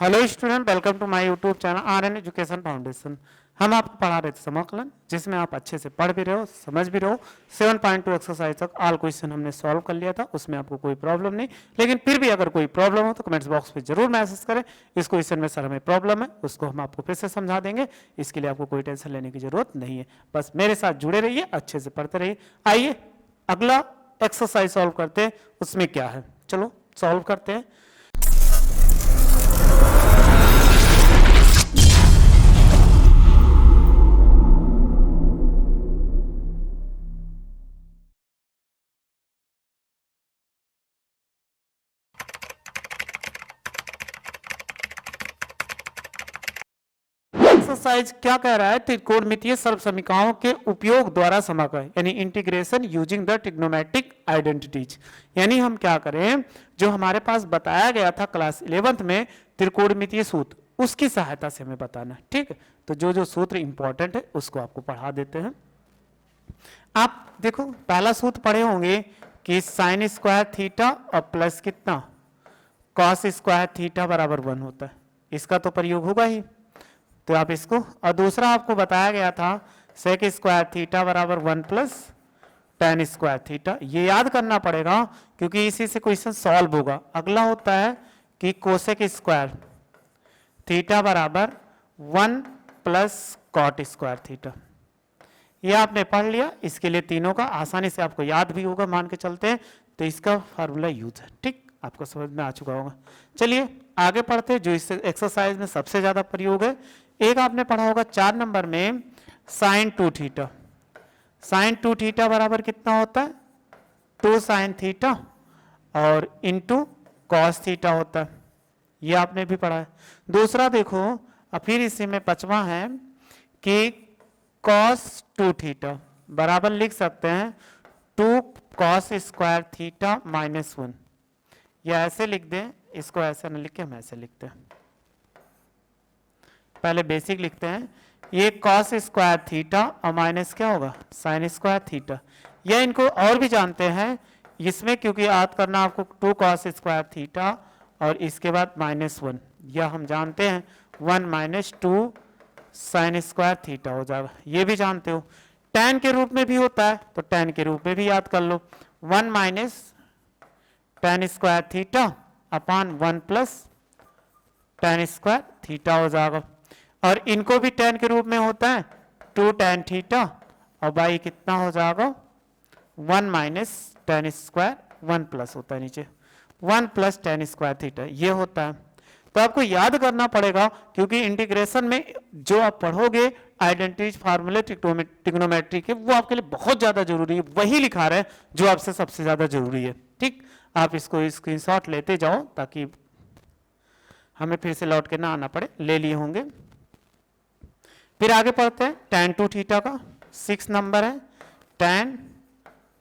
Hello student, welcome to my YouTube channel RN education foundation. हम आपको पढ़ा रहे थे समाकलन, जिसमें आप अच्छे से पढ़ भी रहे हो, समझ भी रहे हो। 7.2 एक्सरसाइज तक ऑल क्वेश्चन हमने सॉल्व कर लिया था, उसमें आपको कोई प्रॉब्लम नहीं। लेकिन फिर भी अगर कोई प्रॉब्लम हो तो कमेंट्स बॉक्स में जरूर मैसेज करें। इस क्वेश्चन में सर हमें प्रॉब्लम है, उसको हम आपको फिर से समझा देंगे। इसके लिए आपको कोई टेंशन लेने की जरूरत नहीं है। बस मेरे साथ जुड़े रहिए, अच्छे से पढ़ते रहिए। आइए अगला एक्सरसाइज सॉल्व करते हैं। उसमें क्या है, चलो सॉल्व करते हैं। एक्सरसाइज क्या कह रहा है? त्रिकोणमितीय सर्वसमीकरणों के उपयोग द्वारा समाकलन, यानी integration using the trigonometric identities. यानी हम क्या करें, जो हमारे पास बताया गया था क्लास 11th में त्रिकोणमितीय सूत्र, उसकी सहायता से हमें बताना है। ठीक है, तो जो जो सूत्र इंपॉर्टेंट है उसको आपको पढ़ा देते हैं। आप देखो, पहला सूत्र पढ़े होंगे कि साइन स्क्वायर थीटा और प्लस कितना कॉस स्क्वायर थीटा बराबर 1 होता है। इसका तो प्रयोग होगा ही, तो आप इसको, और दूसरा आपको बताया गया था सेक स्क्वायर थीटा बराबर 1 प्लस टेन स्क्वायर थीटा। ये याद करना पड़ेगा क्योंकि इसी से क्वेश्चन सॉल्व होगा। अगला होता है कि कोसेक स्क्वायर थीटा बराबर 1 प्लस कॉट स्क्वायर थीटा। ये आपने पढ़ लिया। इसके लिए तीनों का आसानी से आपको याद भी होगा, मान के चलते हैं। तो इसका फार्मूला यूज है, ठीक, आपको समझ में आ चुका होगा। चलिए आगे पढ़ते हैं, जो इस एक्सरसाइज में सबसे ज्यादा प्रयोग है। एक आपने पढ़ा होगा 4 नंबर में साइन 2 थीटा। साइन 2 थीटा बराबर कितना होता है? 2 साइन थीटा और इंटू कॉस थीटा होता है। ये आपने भी पढ़ा है। दूसरा देखो, और फिर इसी में 5वां है कि कॉस 2 थीटा बराबर लिख सकते हैं 2 कॉस स्क्वायर थीटा माइनस 1। या ऐसे लिख दें, इसको ऐसे न लिख के हम ऐसे लिखते हैं। पहले बेसिक लिखते हैं, ये कॉस स्क्वायर थीटा और माइनस क्या होगा, साइन स्क्वायर थीटा। या इनको और भी जानते हैं इसमें, क्योंकि याद करना आपको 2 कॉस स्क्वायर थीटा और इसके बाद माइनस 1, या हम जानते हैं 1 माइनस 2 साइन स्क्वायर थीटा हो जाएगा। ये भी जानते हो। tan के रूप में भी होता है, तो tan के रूप में भी याद कर लो, 1 minus tan square theta upon 1 plus tan square theta हो जाएगा। और इनको भी tan के रूप में होता है 2 tan थीटा, और बाई कितना हो जाएगा 1 माइनस tan स्क्वायर 1 प्लस होता है नीचे 1 प्लस tan स्क्वायर थीटा, ये होता है। तो आपको याद करना पड़ेगा, क्योंकि इंटीग्रेशन में जो आप पढ़ोगे आइडेंटिटीज फार्मूले ट्रिग्नोमेट्री के, वो आपके लिए बहुत ज्यादा जरूरी है। वही लिखा रहे जो आपसे सबसे ज्यादा जरूरी है। ठीक, आप इसको स्क्रीनशॉट लेते जाओ ताकि हमें फिर से लौट के ना आना पड़े। ले लिए होंगे। फिर आगे पढ़ते हैं tan 2 थीटा का 6 नंबर है, tan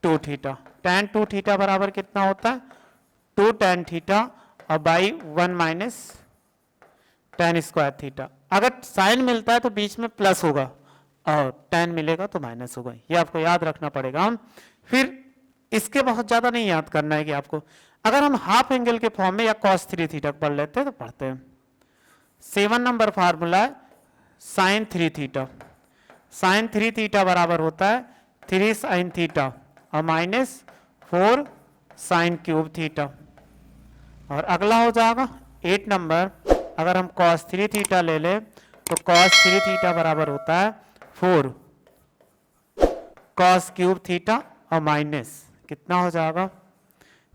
2 थीटा। tan 2 थीटा बराबर कितना होता है 2 tan थीटा और by 1 minus tan square theta. अगर साइन मिलता है तो बीच में प्लस होगा और tan मिलेगा तो माइनस होगा। ये आपको याद रखना पड़ेगा। फिर इसके बहुत ज्यादा नहीं याद करना है कि आपको, अगर हम हाफ एंगल के फॉर्म में या cos 3 थीटा पढ़ लेते हैं तो पढ़ते हैं। 7 नंबर फार्मूला है साइन 3 थीटा। साइन 3 थीटा बराबर होता है 3 साइन थीटा और माइनस 4 साइन क्यूब थीटा। और अगला हो जाएगा 8 नंबर, अगर हम cos 3 थीटा ले ले तो cos 3 थीटा बराबर होता है 4 cos क्यूब थीटा और माइनस कितना हो जाएगा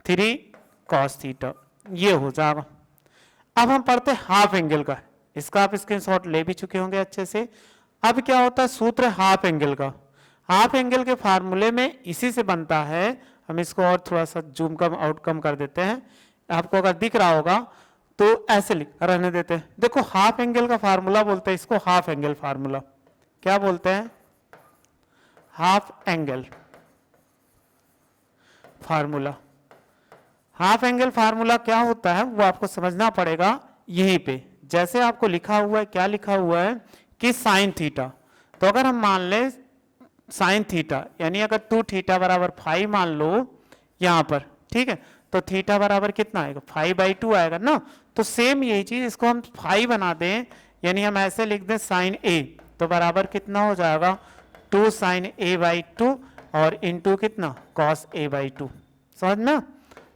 3 cos थीटा। ये हो जाएगा। अब हम पढ़ते हैं हाफ एंगल का। इसका आप स्क्रीनशॉट ले भी चुके होंगे अच्छे से। अब क्या होता है सूत्र हाफ एंगल का। हाफ एंगल के फार्मूले में इसी से बनता है। हम इसको और थोड़ा सा जूम कम आउट कम कर देते हैं, आपको अगर दिख रहा होगा तो ऐसे लिख रहने देते हैं। देखो हाफ एंगल का फार्मूला बोलते हैं इसको हाफ एंगल फार्मूला। क्या बोलते हैं? Half angle formula. Half angle formula क्या होता है वो आपको समझना पड़ेगा यहीं पे। जैसे आपको लिखा हुआ है, क्या लिखा हुआ है कि साइन थीटा, तो अगर हम मान ले साइन थीटा, यानी अगर 2 थीटा बराबर 5 मान लो यहां पर, ठीक है, तो थीटा बराबर कितना आएगा 5/2 आएगा ना। तो सेम यही चीज इसको हम फाई बना दें, यानी हम ऐसे लिख दें साइन ए, तो बराबर कितना हो जाएगा 2 साइन ए बाई 2 और इंटू कितना कॉस ए बाई 2, समझ में।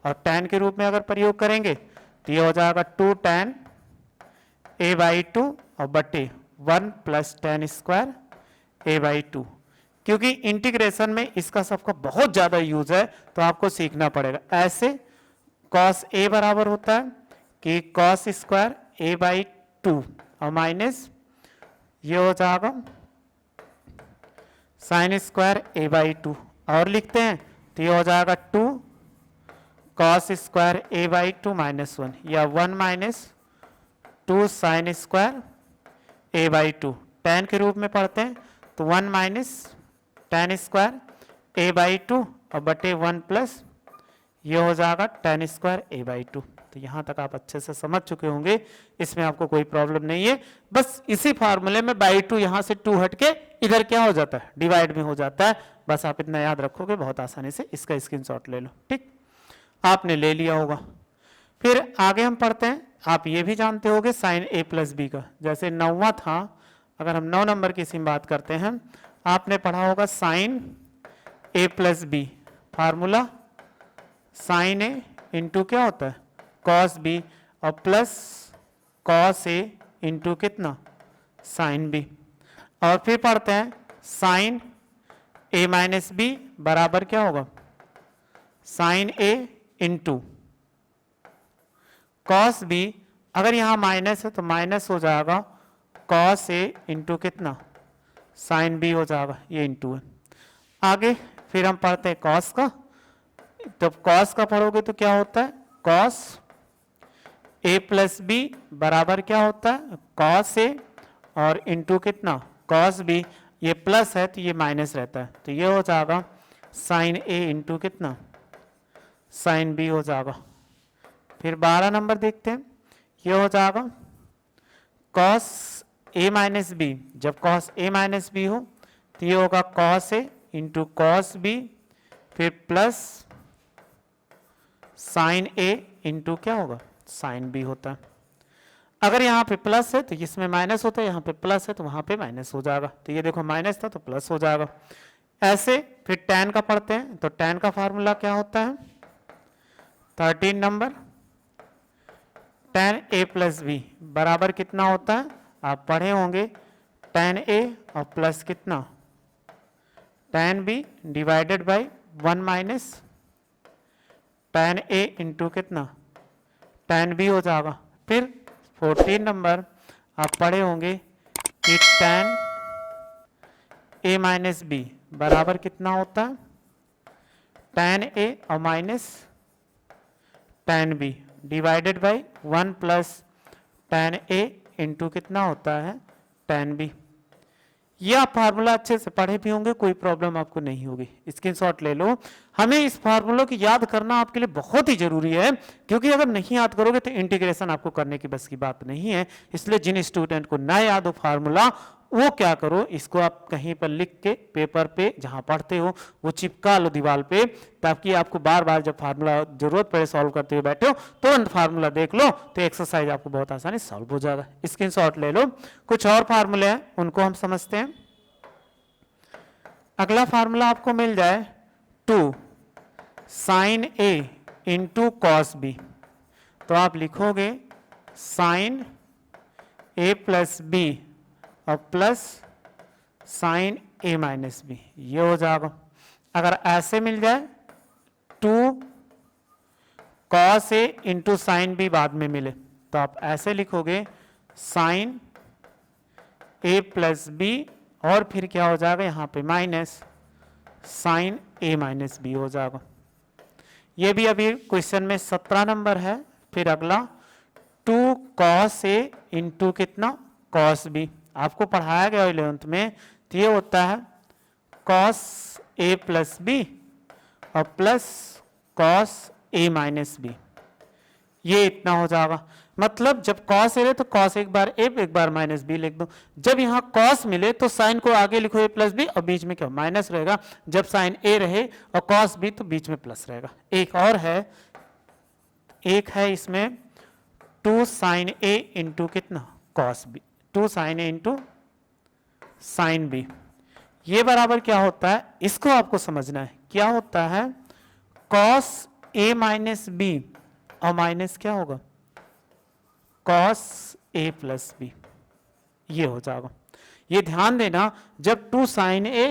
और tan के रूप में अगर प्रयोग करेंगे तो ये हो जाएगा 2 tan ए बाई 2 और बटे 1 plus tan square A by 2। क्योंकि इंटीग्रेशन में इसका सबका बहुत ज्यादा यूज है तो आपको सीखना पड़ेगा। ऐसे cos a बराबर होता है कि cos स्क्वायर a बाई 2 और माइनस ये हो जाएगा साइन स्क्वायर a बाई 2, और लिखते हैं तो ये हो जाएगा 2 cos square a by 2 minus 1 या 1 minus 2 sine square a by 2। tan के रूप में पढ़ते हैं तो 1 minus tan square a by 2 और बटे 1 प्लस ये हो जाएगा tan स्क्वायर a बाई 2। तो यहाँ तक आप अच्छे से समझ चुके होंगे, इसमें आपको कोई प्रॉब्लम नहीं है। बस इसी फार्मूले में बाई 2 यहाँ से 2 हट के इधर क्या हो जाता है डिवाइड में हो जाता है। बस आप इतना याद रखोगे, बहुत आसानी से इसका स्क्रीनशॉट ले लो। ठीक, आपने ले लिया होगा। फिर आगे हम पढ़ते हैं, आप ये भी जानते होगे साइन ए प्लस बी का, जैसे 9वां था, अगर हम 9 नंबर की इसमें बात करते हैं, आपने पढ़ा होगा साइन ए प्लस बी, फार्मूला साइन ए इंटू क्या होता है कॉस बी और प्लस कॉस ए इंटू कितना साइन बी। और फिर पढ़ते हैं साइन ए माइनस बी बराबर क्या होगा साइन ए इंटू कॉस बी, अगर यहां माइनस है तो माइनस हो जाएगा कॉस ए इंटू कितना साइन बी हो जाएगा, ये इंटू है। आगे फिर हम पढ़ते हैं कॉस का, तो कॉस का पढ़ोगे तो क्या होता है कॉस ए प्लस बी बराबर क्या होता है कॉस ए और इंटू कितना कॉस बी, ये प्लस है तो ये माइनस रहता है, तो ये हो जाएगा साइन ए इंटू कितना साइन बी हो जाएगा। फिर 12 नंबर देखते हैं, ये हो जाएगा कॉस ए माइनस बी, जब कॉस ए माइनस बी हो तो ये होगा cos A into cos B, फिर प्लस साइन ए इंटू क्या होगा साइन बी होता है। अगर यहाँ पे प्लस है तो इसमें माइनस होता है, यहाँ पे प्लस है तो वहां पे माइनस हो जाएगा, तो ये देखो माइनस था तो प्लस हो जाएगा। ऐसे फिर tan का पढ़ते हैं, तो tan का फार्मूला क्या होता है 13 number tan a plus B बराबर कितना होता है, आप पढ़े होंगे tan a और प्लस कितना tan b divided by 1 minus tan a into कितना tan b हो जाएगा। फिर 14 नंबर आप पढ़े होंगे कि tan a माइनस बी बराबर कितना होता है tan a और minus tan b divided by 1 plus tan a into कितना होता है tan b। ये आप फार्मूला अच्छे से पढ़े भी होंगे, कोई प्रॉब्लम आपको नहीं होगी, स्क्रीनशॉट ले लो। हमें इस फार्मूलों की याद करना आपके लिए बहुत ही जरूरी है, क्योंकि अगर नहीं याद करोगे तो इंटीग्रेशन आपको करने की बस की बात नहीं है। इसलिए जिन स्टूडेंट को ना याद हो फार्मूला, वो क्या करो, इसको आप कहीं पर लिख के पेपर पे जहां पढ़ते हो वो चिपका लो दीवार पे, ताकि आपको बार बार जब फार्मूला जरूरत पड़े सॉल्व करते हुए बैठे हो तुरंत फार्मूला देख लो, तो एक्सरसाइज आपको बहुत आसानी सॉल्व हो जाएगा। स्क्रीनशॉट ले लो। कुछ और फार्मूले हैं उनको हम समझते हैं। अगला फार्मूला आपको मिल जाए 2 साइन ए इंटू कॉस बी, तो आप लिखोगे साइन ए प्लस बी और प्लस साइन ए माइनस बी, ये हो जाएगा। अगर ऐसे मिल जाए 2 cos A into sine B बाद में मिले तो आप ऐसे लिखोगे साइन ए प्लस बी और फिर क्या हो जाएगा यहाँ पे माइनस साइन ए माइनस बी हो जाएगा। ये भी अभी क्वेश्चन में 17 नंबर है। फिर अगला 2 कॉस ए इंटू कितना कॉस बी, आपको पढ़ाया गया 11th में, तो ये होता है कॉस ए प्लस बी और plus cos A minus B, ये इतना हो जाएगा। मतलब जब कॉस ए रहे तो कॉस एक बार ए एक बार माइनस बी लिख दो, जब यहाँ कॉस मिले तो साइन को आगे लिखो ए प्लस बी और बीच में क्या माइनस रहेगा, जब साइन ए रहे और कॉस बी तो बीच में प्लस रहेगा। एक और है, एक है इसमें 2 साइन ए इंटू कितना कॉस बी, 2 साइन ए इंटू साइन बी। ये बराबर क्या होता है, इसको आपको समझना है। क्या होता है कॉस ए माइनस बी और माइनस क्या होगा कॉस ए प्लस बी, ये हो जाएगा। ये ध्यान देना, जब 2 साइन ए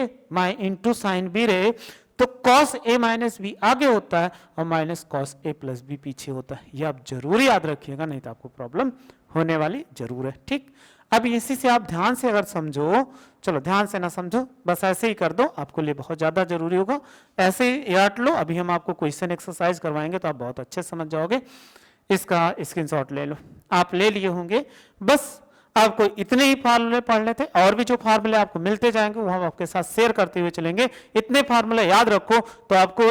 इंटू साइन बी रहे तो कॉस ए माइनस बी आगे होता है और minus cos A plus B पीछे होता है। ये आप जरूर याद रखिएगा, नहीं तो आपको प्रॉब्लम होने वाली जरूर है। ठीक, अब इसी से आप ध्यान से अगर समझो, चलो ध्यान से ना समझो, बस ऐसे ही कर दो, आपको लिए बहुत ज़्यादा जरूरी होगा। ऐसे ही याद लो, अभी हम आपको क्वेश्चन एक्सरसाइज करवाएंगे तो आप बहुत अच्छे समझ जाओगे। इसका स्क्रीनशॉट ले लो, आप ले लिए होंगे। बस आपको इतने ही फार्मूले पढ़ने थे, और भी जो फार्मूले आपको मिलते जाएंगे वो हम आपके साथ शेयर करते हुए चलेंगे। इतने फार्मूले याद रखो तो आपको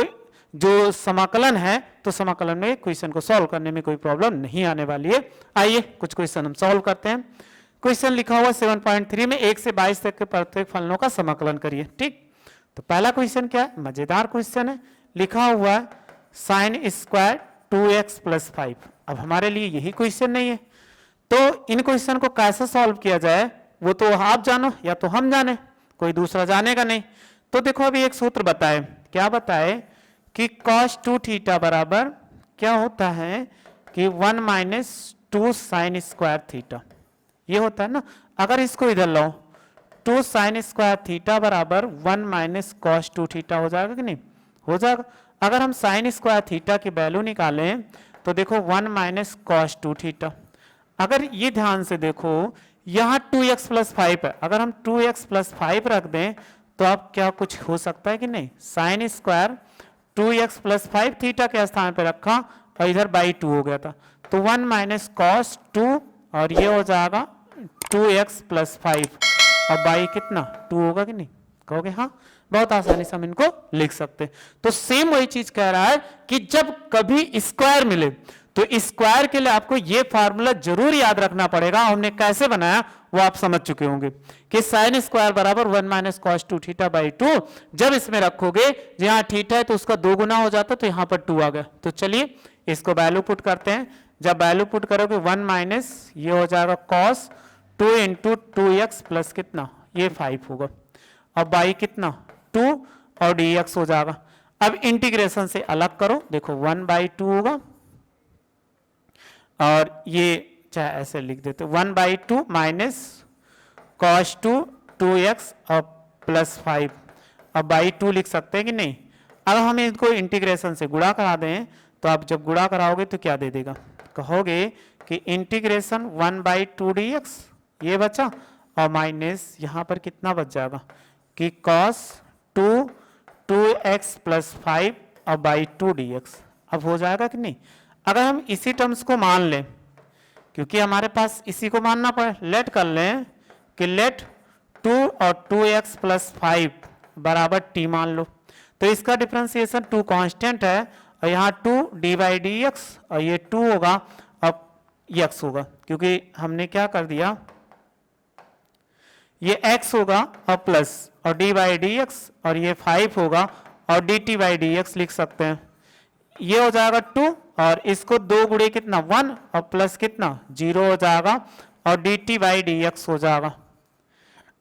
जो समाकलन है, तो समाकलन में क्वेश्चन को सॉल्व करने में कोई प्रॉब्लम नहीं आने वाली है। आइए कुछ क्वेश्चन हम सॉल्व करते हैं। क्वेश्चन लिखा हुआ 7.3 में 1 से 22 तक के प्रत्येक फलनों का समाकलन करिए। ठीक, तो पहला क्वेश्चन क्या है, मजेदार क्वेश्चन है। लिखा हुआ है साइन स्क्वायर 2x प्लस 5। अब हमारे लिए यही क्वेश्चन नहीं है, तो इन क्वेश्चन को कैसे सॉल्व किया जाए वो तो आप जानो या तो हम जाने, कोई दूसरा जानेगा नहीं। तो देखो अभी एक सूत्र बताए, क्या बताए कि cos 2 थीटा बराबर क्या होता है कि 1 माइनस 2 साइन स्क्वायर थीटा, ये होता है ना। अगर इसको इधर लाओ, 2 साइन स्क्वायर थीटा बराबर 1 माइनस कॉस 2 थीटा हो जाएगा कि नहीं, हो जाएगा। अगर हम साइन स्क्वायर थीटा की वैल्यू निकालें तो देखो 1 माइनस कॉस 2 थीटा। अगर ये ध्यान से देखो, यहाँ 2x प्लस 5 है, अगर हम 2x प्लस 5 रख दें तो अब क्या कुछ हो सकता है कि नहीं, sine square 2x plus 5 theta के स्थान पर रखा और इधर बाई 2 हो गया था, तो 1 माइनस कॉस 2 और ये हो जाएगा 2x प्लस 5 और बाई कितना 2 होगा कि नहीं, कहोगे हाँ। बहुत आसानी से हम इनको लिख सकते हैं। तो सेम वही चीज कह रहा है कि जब कभी स्क्वायर मिले तो स्क्वायर के लिए आपको ये फार्मूला जरूर याद रखना पड़ेगा। हमने कैसे बनाया वो आप समझ चुके होंगे कि साइन स्क्वायर बराबर 1 माइनस कॉस 2 थीटा बाई 2। जब इसमें रखोगे, जहां थीटा है तो उसका 2 गुना हो जाता, तो यहां पर 2 आ गया। तो चलिए इसको वैल्यू पुट करते हैं। जब वैल्यू पुट करोगे 1 माइनस ये हो जाएगा कॉस 2 इंटू 2x प्लस कितना ये 5 होगा, और बाई कितना 2 और dx हो जाएगा। अब इंटीग्रेशन से अलग करो, देखो 1/2 होगा, और ये चाहे ऐसे लिख देते 1/2 माइनस कॉस 2 2x और प्लस 5 अब बाई 2 लिख सकते हैं कि नहीं। अब हम इनको इंटीग्रेशन से गुणा करा दें, तो आप जब गुणा कराओगे तो क्या दे देगा, कहोगे कि इंटीग्रेशन 1/2 dx ये बचा, और माइनस यहाँ पर कितना बच जाएगा कि cos 2 2x प्लस 5 और बाई 2 dx। अब हो जाएगा कि नहीं। अगर हम इसी टर्म्स को मान लें, क्योंकि हमारे पास इसी को मानना पड़े, लेट कर लें कि लेट 2 और 2x प्लस 5 बराबर t मान लो, तो इसका डिफरेंशिएशन 2 कांस्टेंट है, और यहाँ 2 डी बाई डी एक्स और ये 2 होगा और x होगा, क्योंकि हमने क्या कर दिया, ये x होगा और प्लस और d बाई डी एक्स, और ये 5 होगा और dt बाई डी एक्स लिख सकते हैं। ये हो जाएगा 2 और इसको 2 गुणे कितना 1 और प्लस कितना 0 हो जाएगा, और dt बाई डी एक्स हो जाएगा।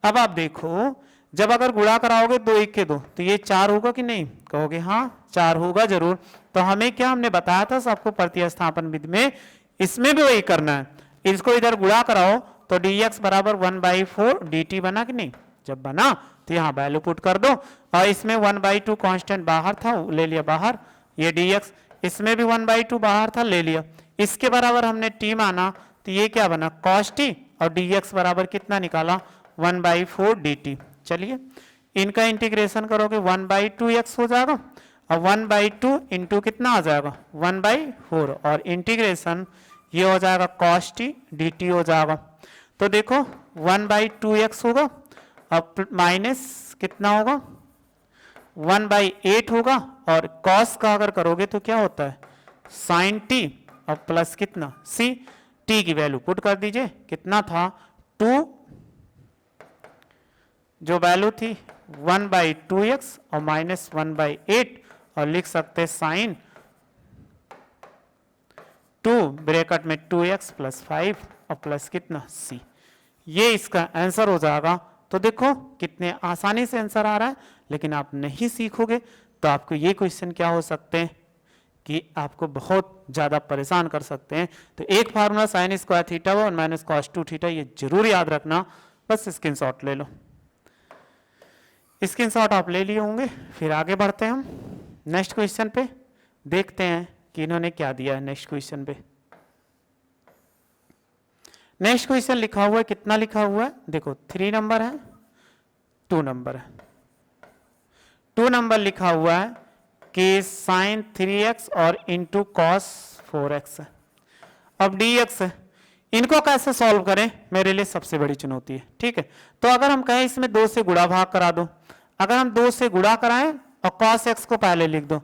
अब आप देखो, जब अगर गुणा कराओगे 2 1 के 2 तो ये 4 होगा कि नहीं, कहोगे हाँ 4 होगा जरूर। तो हमें क्या हमने बताया था सबको प्रतिस्थापन विधि में, इसमें भी वही करना है। इसको इधर गुणा कराओ तो dx बराबर 1/4 dt बना कि नहीं, जब बना तो यहाँ वैल्यू पुट कर दो, और इसमें 1/2 कांस्टेंट बाहर था ले लिया बाहर, ये dx, इसमें भी 1/2 बाहर था ले लिया, इसके बराबर हमने t माना, तो ये क्या बना cos t, और dx बराबर कितना निकाला 1/4 dt। चलिए इनका इंटीग्रेशन करोगे 1/2x हो जाएगा, और 1/2 इंटू कितना आ जाएगा 1/4, और इंटीग्रेशन ये हो जाएगा cos t dt हो जाएगा। तो देखो 1/2x होगा, अब माइनस कितना होगा 1/8 होगा, और cos का अगर करोगे तो क्या होता है sin t, और प्लस कितना c, t की वैल्यू पुट कर दीजिए, कितना था 2, जो वैल्यू थी 1/2x और माइनस 1/8, और लिख सकते हैं साइन 2 ब्रैकेट में 2x प्लस 5 और प्लस कितना c, ये इसका आंसर हो जाएगा। तो देखो कितने आसानी से आंसर आ रहा है, लेकिन आप नहीं सीखोगे तो आपको ये क्वेश्चन क्या हो सकते हैं कि आपको बहुत ज़्यादा परेशान कर सकते हैं। तो एक formula sine square theta one minus cos 2 theta, ये जरूर याद रखना। बस स्क्रीनशॉट ले लो। स्क्रीनशॉट आप ले लिए होंगे। फिर आगे बढ़ते हैं हम नेक्स्ट क्वेश्चन पे, देखते हैं कि इन्होंने क्या दिया है नेक्स्ट क्वेश्चन पे। नेक्स्ट क्वेश्चन लिखा हुआ है, कितना लिखा हुआ है देखो, 3 नंबर है, 2 नंबर है। 2 नंबर लिखा हुआ है कि साइन 3x और इंटू कॉस 4x है। अब dx है, इनको कैसे सॉल्व करें मेरे लिए सबसे बड़ी चुनौती है। ठीक है, तो अगर हम कहें इसमें 2 से गुणा भाग करा दो, अगर हम 2 से गुणा कराएं और cos x को पहले लिख दो,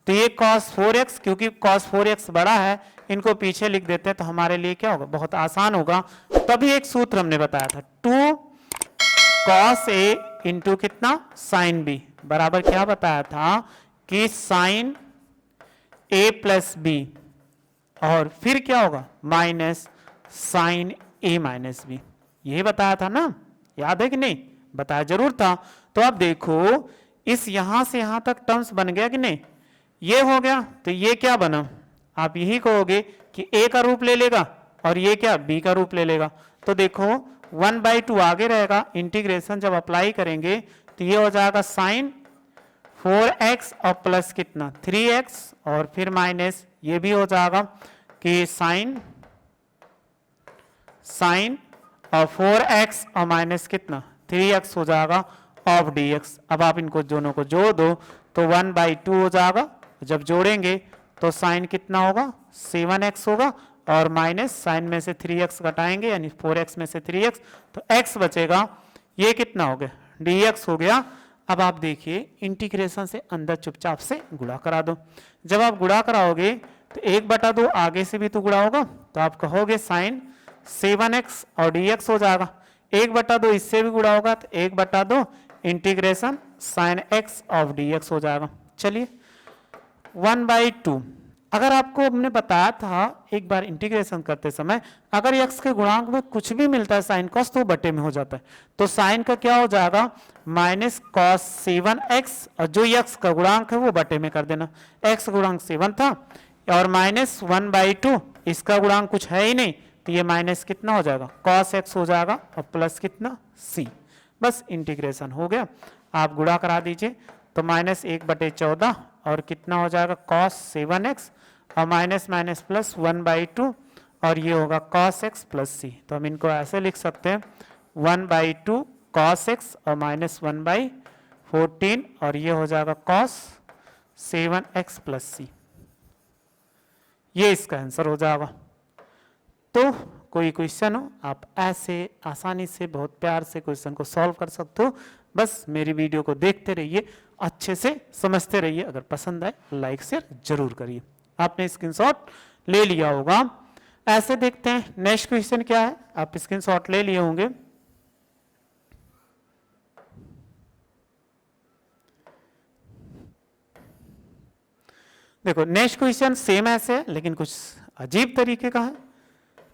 तो ये cos 4x, क्योंकि cos 4x बड़ा है, इनको पीछे लिख देते हैं तो हमारे लिए क्या होगा, बहुत आसान होगा। तभी एक सूत्र हमने बताया था, 2 cos a इंटू कितना साइन b बराबर क्या बताया था कि साइन a प्लस बी, और फिर क्या होगा minus sine a minus B, यही बताया था ना, याद है कि नहीं, बताया जरूर था। तो अब देखो इस यहां से यहां तक टर्म्स बन गया कि नहीं, ये हो गया, तो ये क्या बना, आप यही कहोगे कि a का रूप ले लेगा और ये क्या b का रूप ले लेगा। तो देखो 1/2 आगे रहेगा, इंटीग्रेशन जब अप्लाई करेंगे तो ये हो जाएगा साइन 4x और प्लस कितना 3x, और फिर माइनस ये भी हो जाएगा कि साइन और 4x और माइनस कितना 3x हो जाएगा ऑफ dx। अब आप इनको दोनों को जोड़ दो तो 1/2 हो जाएगा, जब जोड़ेंगे तो साइन कितना होगा 7x होगा, और माइनस साइन में से 3x घटाएंगे यानी 4x में से 3x, तो x बचेगा, ये कितना हो गया dx हो गया। अब आप देखिए इंटीग्रेशन से अंदर चुपचाप से गुणा करा दो, जब आप गुणा कराओगे तो 1/2 आगे से भी तो गुणा होगा, तो आप कहोगे साइन 7x और dx हो जाएगा, 1/2 इससे भी गुणा होगा तो 1/2 integration sine x of dx हो जाएगा। चलिए 1/2, अगर आपको हमने बताया था एक बार इंटीग्रेशन करते समय, अगर x के गुणांक में कुछ भी मिलता है साइन कॉस तो बटे में हो जाता है, तो साइन का क्या हो जाएगा माइनस कॉस 7x, और जो x का गुणांक है वो बटे में कर देना, x गुणांक 7 था और माइनस 1/2, इसका गुणांक कुछ है ही नहीं, तो ये माइनस कितना हो जाएगा कॉस x हो जाएगा और प्लस कितना c, बस इंटीग्रेशन हो गया। आप गुणा करा दीजिए तो माइनस 1/14 और कितना हो जाएगा cos 7x और माइनस माइनस प्लस 1/2, और ये होगा cos x प्लस c। तो हम इनको ऐसे लिख सकते हैं 1/2 cos x और माइनस 1/14, और ये हो जाएगा cos 7x प्लस c, ये इसका आंसर हो जाएगा। तो कोई क्वेश्चन हो आप ऐसे आसानी से बहुत प्यार से क्वेश्चन को सॉल्व कर सकते हो। बस मेरी वीडियो को देखते रहिए, अच्छे से समझते रहिए, अगर पसंद आए लाइक शेयर जरूर करिए। आपने स्क्रीनशॉट ले लिया होगा। ऐसे देखते हैं नेक्स्ट क्वेश्चन क्या है, आप स्क्रीनशॉट ले लिए होंगे। देखो नेक्स्ट क्वेश्चन सेम ऐसे है लेकिन कुछ अजीब तरीके का है।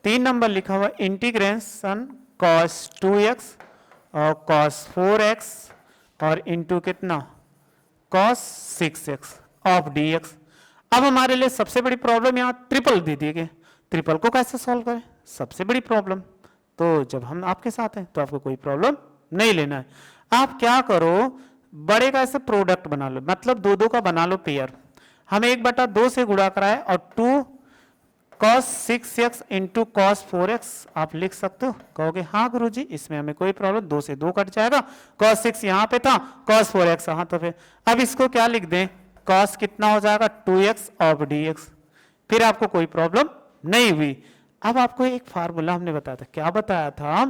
3 नंबर लिखा हुआ इंटीग्रेशन cos 2x और cos 4x और इंटू कितना cos 6x ऑफ dx। अब हमारे लिए सबसे बड़ी प्रॉब्लम यहाँ ट्रिपल दे दिए गए, ट्रिपल को कैसे सॉल्व करें, सबसे बड़ी प्रॉब्लम। तो जब हम आपके साथ हैं तो आपको कोई प्रॉब्लम नहीं लेना है। आप क्या करो, बड़े का ऐसे प्रोडक्ट बना लो, मतलब 2 का बना लो पेयर। हम 1/2 से गुणा कराए और 2 cos 6x into cos 4x आप लिख सकते हो। कहोगे हाँ गुरुजी इसमें हमें कोई प्रॉब्लम, 2 से 2 कट जाएगा, cos 6 यहाँ पे था, cos 4x यहाँ तो फिर अब इसको क्या लिख दें, cos कितना हो जाएगा 2x ऑफ dx, फिर आपको कोई प्रॉब्लम नहीं हुई। अब आपको एक फार्मूला हमने बताया था, क्या बताया था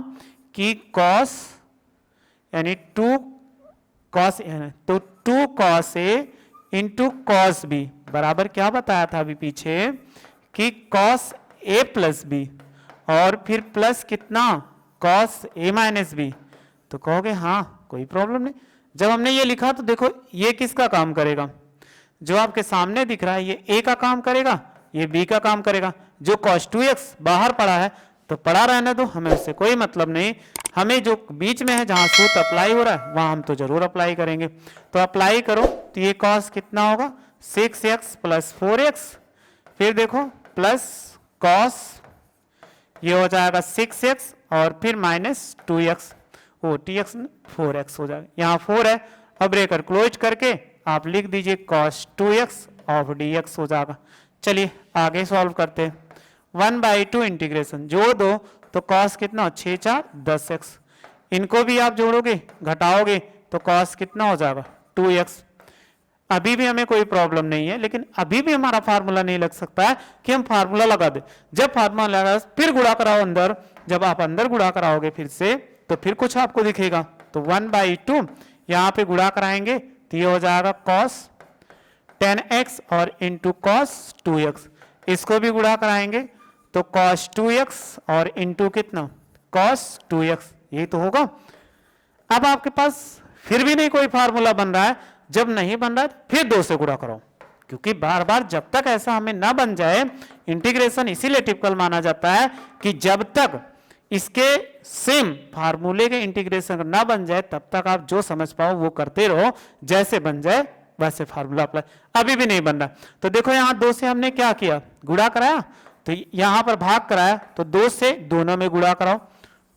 कि cos यानी 2 cos, तो 2 cos a into cos b बराबर क्या बताया था अभी पीछे कि cos a प्लस बी और फिर प्लस कितना cos a माइनस बी। तो कहोगे हाँ कोई प्रॉब्लम नहीं। जब हमने ये लिखा तो देखो ये किसका काम करेगा, जो आपके सामने दिख रहा है ये a का काम करेगा, ये b का काम करेगा। जो cos 2x बाहर पड़ा है तो पड़ा रहने दो, हमें उससे कोई मतलब नहीं। हमें जो बीच में है जहां सूत्र अप्लाई हो रहा है वहां हम तो जरूर अप्लाई करेंगे। तो अप्लाई करो तो ये cos कितना होगा 6x प्लस 4x, फिर देखो प्लस cos ये हो जाएगा 6x और फिर माइनस 2x, वो tx 4x हो जाएगा। यहाँ 4 है, अब ब्रेकर क्लोज करके आप लिख दीजिए cos 2x ऑफ dx हो जाएगा। चलिए आगे सॉल्व करते हैं। 1/2 इंटीग्रेशन जोड़ दो तो cos कितना 6 4 10x, इनको भी आप जोड़ोगे घटाओगे तो cos कितना हो जाएगा 2x। अभी भी हमें कोई प्रॉब्लम नहीं है, लेकिन अभी भी हमारा फार्मूला नहीं लग सकता है कि हम फार्मूला लगा दें। जब फार्मूला लगा फिर गुणा कराओ अंदर, जब आप अंदर गुणा कराओगे फिर से तो फिर कुछ आपको दिखेगा। तो 1/2 यहाँ पे गुणा कराएंगे तो ये हो जाएगा cos 10x और इंटू cos 2x, इसको भी गुणा कराएंगे तो cos 2x और इंटू कितना cos 2x, यही तो होगा। अब आपके पास फिर भी नहीं कोई फार्मूला बन रहा है, जब नहीं बन रहा है फिर 2 से गुणा करो, क्योंकि बार बार जब तक ऐसा हमें ना बन जाए, इंटीग्रेशन इसीलिए टिपिकल माना जाता है कि जब तक इसके सेम फार्मूले के इंटीग्रेशन ना बन जाए तब तक आप जो समझ पाओ वो करते रहो, जैसे बन जाए वैसे फार्मूला अप्लाई। अभी भी नहीं बन रहा तो देखो यहाँ 2 से हमने क्या किया गुणा कराया, तो यहाँ पर भाग कराया तो 2 से दोनों में गुणा कराओ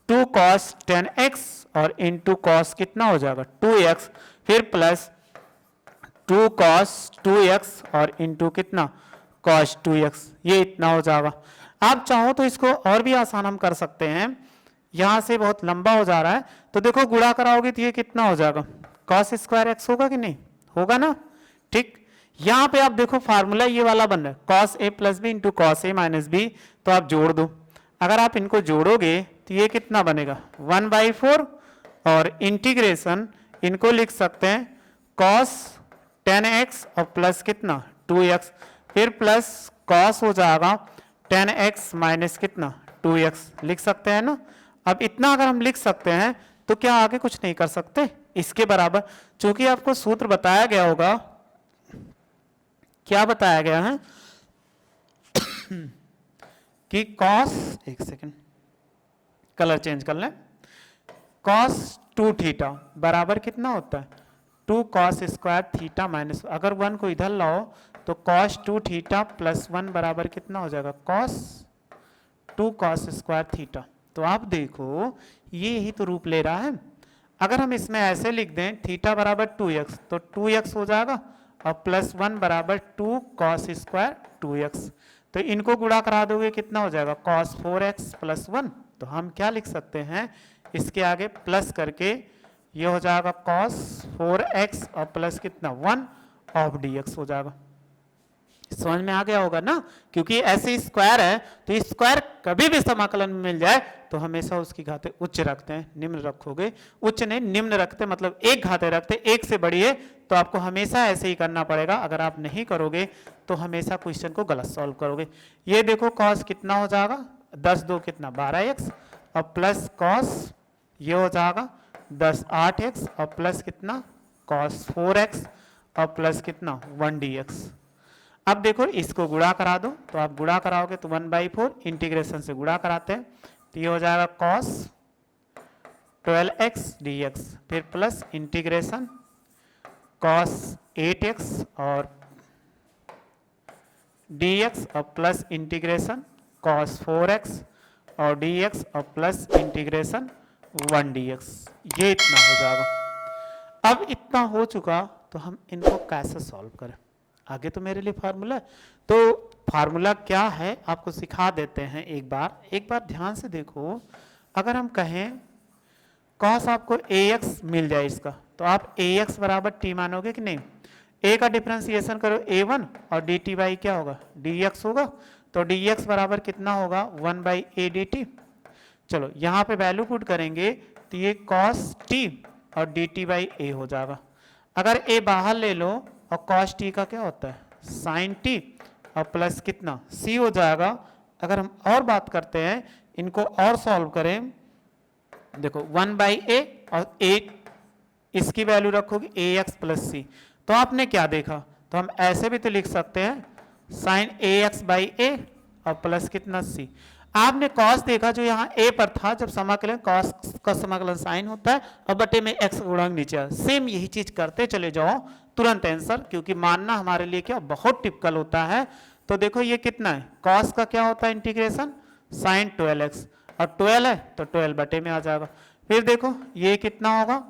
2 cos 10x और इंटू cos कितना हो जाएगा 2x, फिर प्लस 2 cos 2x और इंटू कितना cos 2x, ये इतना हो जाएगा। आप चाहो तो इसको और भी आसान हम कर सकते हैं, यहां से बहुत लंबा हो जा रहा है तो देखो गुणा कराओगे तो ये कितना हो जाएगा cos स्क्वायर x होगा कि नहीं होगा ना। ठीक, यहां पे आप देखो फार्मूला ये वाला बन रहा है cos a plus B into cos a minus B, तो आप जोड़ दो। अगर आप इनको जोड़ोगे तो ये कितना बनेगा 1/4 और इंटीग्रेशन इनको लिख सकते हैं cos 10x और प्लस कितना 2x, फिर प्लस cos हो जाएगा 10x माइनस कितना 2x, लिख सकते हैं ना। अब इतना अगर हम लिख सकते हैं तो क्या आगे कुछ नहीं कर सकते इसके बराबर, चूंकि आपको सूत्र बताया गया होगा, क्या बताया गया है कि cos, एक सेकंड कलर चेंज कर लें, cos 2 थीटा बराबर कितना होता है 2 cos स्क्वायर थीटा माइनस, अगर 1 को इधर लाओ तो cos 2 थीटा प्लस 1 बराबर कितना हो जाएगा cos 2 cos स्क्वायर थीटा। तो आप देखो ये ही तो रूप ले रहा है। अगर हम इसमें ऐसे लिख दें थीटा बराबर 2x तो 2x हो जाएगा और प्लस 1 बराबर 2 cos स्क्वायर 2x, तो इनको गुणा करा दोगे कितना हो जाएगा cos 4x प्लस 1, तो हम क्या लिख सकते हैं इसके आगे प्लस करके ये हो जाएगा cos 4x और प्लस कितना 1 ऑफ dx हो जाएगा। समझ में आ गया होगा ना, क्योंकि ऐसे स्क्वायर है तो स्क्वायर कभी भी समाकलन में मिल जाए तो हमेशा उसकी घाते उच्च रखते हैं, निम्न रखोगे, उच्च नहीं निम्न रखते, मतलब एक घाते रखते, एक से बड़ी है तो आपको हमेशा ऐसे ही करना पड़ेगा। अगर आप नहीं करोगे तो हमेशा क्वेश्चन को गलत सॉल्व करोगे। ये देखो cos कितना हो जाएगा 10 2 कितना 12x और प्लस cos ये हो जाएगा 10 8x और प्लस कितना cos 4x और प्लस कितना 1 dx। अब देखो इसको गुणा करा दो, तो आप गुणा कराओगे तो 1/4 इंटीग्रेशन से गुणा कराते हैं तो ये हो जाएगा cos 12x dx, फिर प्लस इंटीग्रेशन cos 8x और dx और प्लस इंटीग्रेशन cos 4x और dx और प्लस इंटीग्रेशन 1 dx, ये इतना हो जाएगा। अब इतना हो चुका तो हम इनको कैसे सॉल्व करें, आगे तो मेरे लिए फार्मूला, तो फार्मूला क्या है आपको सिखा देते हैं। एक बार ध्यान से देखो, अगर हम कहें cos आपको ax मिल जाए इसका, तो आप ax बराबर t मानोगे कि नहीं। a का डिफरेंशिएशन करो a1 और dt बाई क्या होगा dx होगा, तो dx बराबर कितना होगा 1/a dt। चलो यहाँ पे वैल्यू पुट करेंगे तो ये cos t और dt बाई a हो जाएगा। अगर a बाहर ले लो और cos t का क्या होता है sin t और प्लस कितना c हो जाएगा। अगर हम और बात करते हैं, इनको और सॉल्व करें, देखो 1/a और a इसकी वैल्यू रखोगे ax प्लस c, तो आपने क्या देखा, तो हम ऐसे भी तो लिख सकते हैं साइन ए एक्स बाई ए और प्लस कितना सी। आपने कॉस देखा जो यहाँ ए पर था, जब समाकलन कॉस का समाकलन साइन होता है और बटे में एक्स गुणक नीचे है। सेम यही चीज करते चले जाओ, तुरंत आंसर, क्योंकि मानना हमारे लिए क्या बहुत टिपिकल होता है। तो देखो ये कितना है, कॉस का क्या होता है इंटीग्रेशन साइन 12x, और 12 है तो 12 बटे में आ जाएगा। फिर देखो ये कितना होगा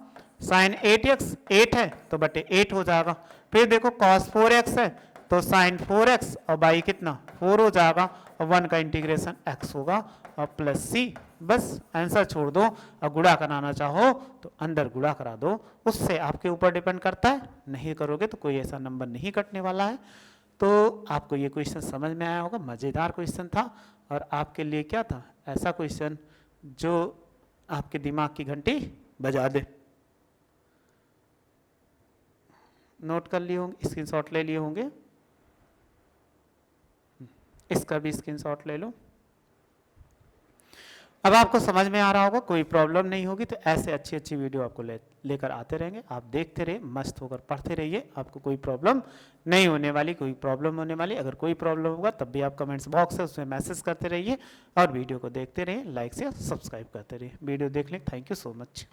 साइन 8x, 8 है तो बटे 8 हो जाएगा। फिर देखो कॉस 4x है तो साइन 4x और बाई कितना 4 हो जाएगा, और 1 का इंटीग्रेशन x होगा और प्लस c। बस आंसर छोड़ दो, और गुणा कराना चाहो तो अंदर गुणा करा दो, उससे आपके ऊपर डिपेंड करता है। नहीं करोगे तो कोई ऐसा नंबर नहीं कटने वाला है। तो आपको ये क्वेश्चन समझ में आया होगा, मज़ेदार क्वेश्चन था, और आपके लिए क्या था ऐसा क्वेश्चन जो आपके दिमाग की घंटी बजा दे। नोट कर लिए होंगे, स्क्रीनशॉट ले लिए होंगे, इसका भी स्क्रीनशॉट ले लो। अब आपको समझ में आ रहा होगा, कोई प्रॉब्लम नहीं होगी। तो ऐसे अच्छी अच्छी वीडियो आपको लेकर आते रहेंगे, आप देखते रहिए, मस्त होकर पढ़ते रहिए, आपको कोई प्रॉब्लम नहीं होने वाली। कोई प्रॉब्लम होने वाली, अगर कोई प्रॉब्लम होगा तब भी आप कमेंट्स बॉक्स है उसमें मैसेज करते रहिए, और वीडियो को देखते रहिए, लाइक से सब्सक्राइब करते रहिए। वीडियो देखने थैंक यू सो मच।